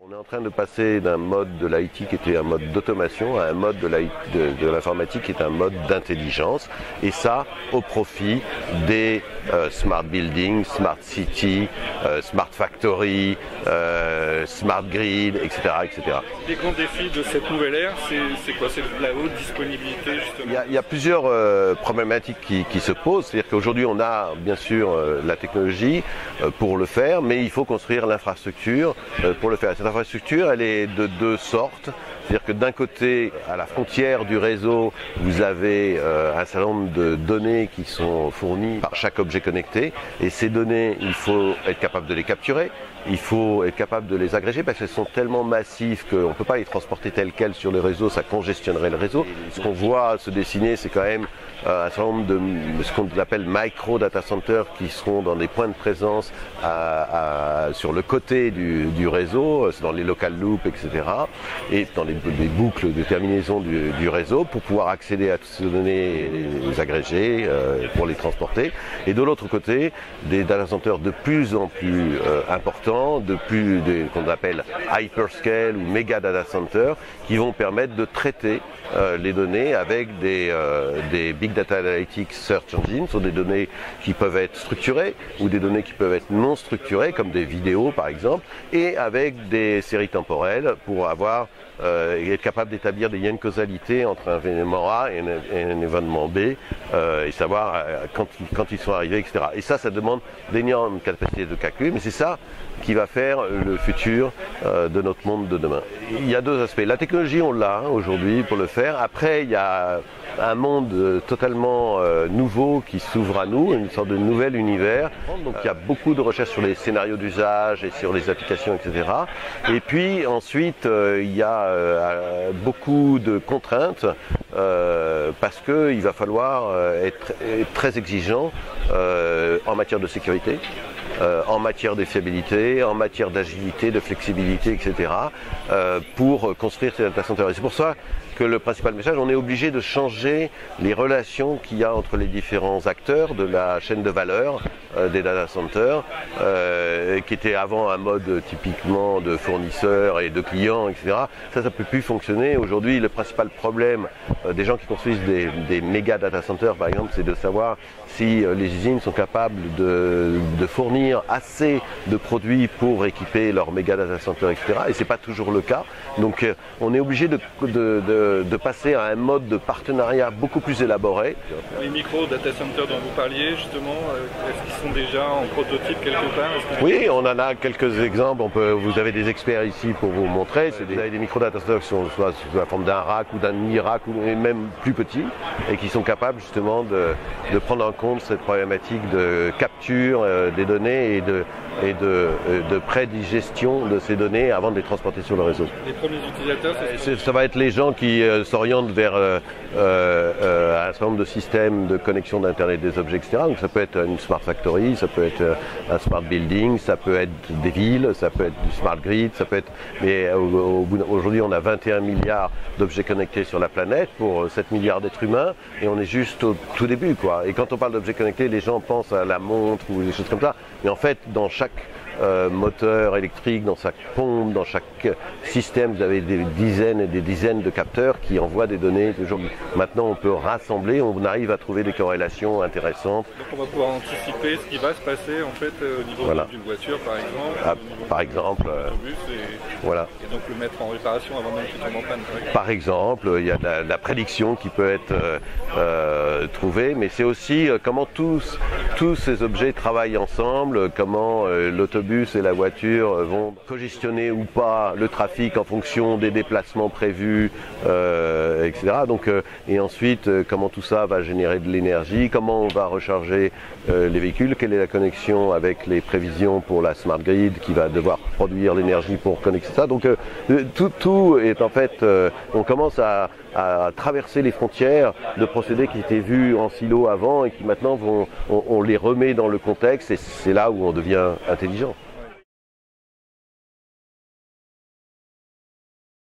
On est en train de passer d'un mode de l'IT qui était un mode d'automation à un mode de l'informatique qui est un mode d'intelligence. Et ça, au profit des smart buildings, smart city, smart factory, smart grid, etc., etc. Les grands défis de cette nouvelle ère, c'est quoi? C'est la haute disponibilité, justement? Il y a plusieurs problématiques qui se posent. C'est-à-dire qu'aujourd'hui, on a bien sûr la technologie pour le faire, mais il faut construire l'infrastructure pour le faire. Cette infrastructure, elle est de deux sortes. C'est-à-dire que d'un côté, à la frontière du réseau, vous avez un certain nombre de données qui sont fournies par chaque objet connecté. Et ces données, il faut être capable de les capturer. Il faut être capable de les agréger parce qu'elles sont tellement massives qu'on ne peut pas les transporter telles quelles sur le réseau, ça congestionnerait le réseau. Ce qu'on voit se dessiner, c'est quand même un certain nombre de ce qu'on appelle micro data centers qui seront dans des points de présence sur le côté du réseau, dans les local loops, etc. et dans les boucles de terminaison du réseau pour pouvoir accéder à toutes ces données et les agréger pour les transporter. Et de l'autre côté, des data centers de plus en plus importants, qu'on appelle hyperscale ou méga data centers, qui vont permettre de traiter les données avec des big data analytics search engines, sur des données qui peuvent être structurées ou des données qui peuvent être non structurées, comme des vidéos par exemple, et avec des séries temporelles pour être capable d'établir des liens de causalité entre un événement A et un événement B, et savoir quand ils sont arrivés, etc. Et ça demande d'énormes capacités de calcul, mais c'est ça qui va faire le futur de notre monde de demain. Il y a deux aspects. La technologie, on l'a aujourd'hui pour le faire. Après, il y a un monde totalement nouveau qui s'ouvre à nous, une sorte de nouvel univers. Donc il y a beaucoup de recherches sur les scénarios d'usage et sur les applications, etc. Et puis ensuite, il y a beaucoup de contraintes parce qu'il va falloir être très exigeant en matière de sécurité, en matière de fiabilité, en matière d'agilité, de flexibilité, etc. Pour construire ces data centers. Et c'est pour ça que le principal message, on est obligé de changer les relations qu'il y a entre les différents acteurs de la chaîne de valeur des data centers, qui était avant un mode typiquement de fournisseurs et de clients, etc. Ça ne peut plus fonctionner. Aujourd'hui, le principal problème des gens qui construisent des méga data centers, par exemple, c'est de savoir si les usines sont capables de fournir assez de produits pour équiper leurs méga data centers, etc. Et c'est pas toujours le cas. Donc on est obligé de passer à un mode de partenariat beaucoup plus élaboré. Les micro data centers dont vous parliez, justement, est-ce qu'ils sont déjà en prototype quelque part? Oui, on en a quelques exemples. Vous avez des experts ici pour vous montrer. Vous avez des micro data centers qui sont soit sous la forme d'un rack ou d'un mini-rack, ou même plus petits, et qui sont capables justement de prendre en compte cette problématique de capture des données et de prédigestion de ces données avant de les transporter sur le réseau. Les premiers utilisateurs, ça va être les gens qui s'orientent vers un certain nombre de systèmes de connexion d'Internet des objets, etc. Donc ça peut être une smart factory, ça peut être un smart building, ça peut être des villes, ça peut être du smart grid, ça peut être... Mais aujourd'hui, on a 21 milliards d'objets connectés sur la planète pour 7 milliards d'êtres humains, et on est juste au tout début, quoi. Et quand on parle d'objets connectés, les gens pensent à la montre ou des choses comme ça, mais en fait, dans chaque moteur électrique, dans chaque pompe, dans chaque système, vous avez des dizaines et des dizaines de capteurs qui envoient des données toujours. Maintenant, on peut rassembler, on arrive à trouver des corrélations intéressantes. Donc on va pouvoir anticiper ce qui va se passer en fait au niveau d'une voiture, par exemple. Par exemple. Voilà. Et donc le mettre en réparation avant même qu'il tombe en panne. Par exemple, il y a de la prédiction qui peut être trouvée, mais c'est aussi comment tous ces objets travaillent ensemble, comment l'autobus et la voiture vont congestionner ou pas le trafic en fonction des déplacements prévus, etc. Donc, et ensuite, comment tout ça va générer de l'énergie, comment on va recharger les véhicules, quelle est la connexion avec les prévisions pour la smart grid qui va devoir produire l'énergie pour connecter ça. Donc tout est en fait, on commence à traverser les frontières de procédés qui étaient vus en silo avant et qui maintenant on les remet dans le contexte, et c'est là où on devient intelligent.